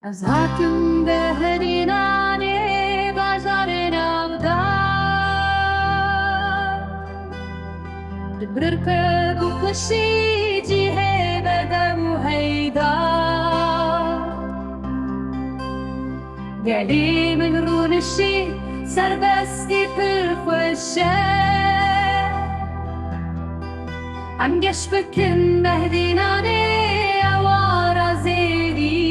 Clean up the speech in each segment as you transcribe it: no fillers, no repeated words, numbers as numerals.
أزهاكم بهريناني بازارنا ودار بركب وخشيجي هيبة وهيدا قالي من رون الشي سربستي في الخشاء عم قشبكن بهديناني أوارا زيدي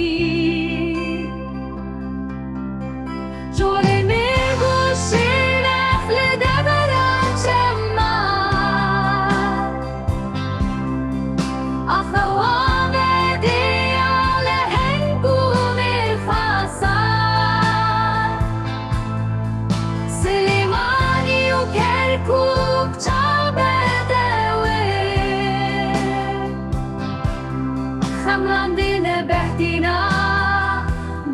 خملاندينا بحدينا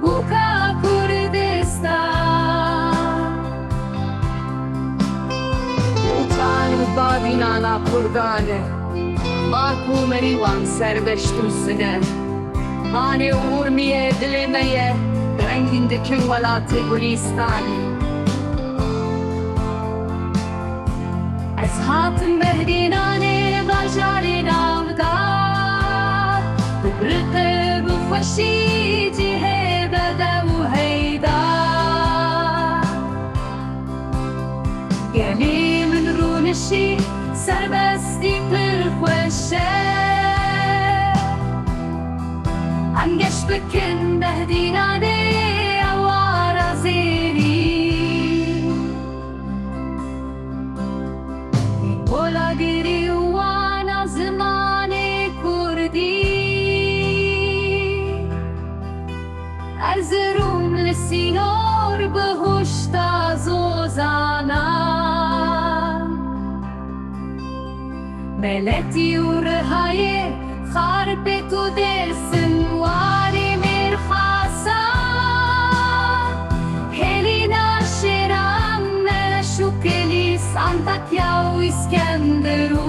بوكا كردستان Utanı babinana kurdanı Baku merivan serbest üstüne Hani uğurmiye dilemeye Rengindeki valatı Gülistan Eshatın behdinane Bajarin avda رقب وخشيجي هيبة وهيدا قالي من رون الشي سربستي في الخشاء عم قشبكن بهديناني أوارا زيني ولا قري وانا زماني كردي Erzurum للسينور بهشتا زوزانا ملتي ورهاية خاربتو دسن واري مرخاصا هلينا شيران شوكليس أنطاكيا وإسكندرون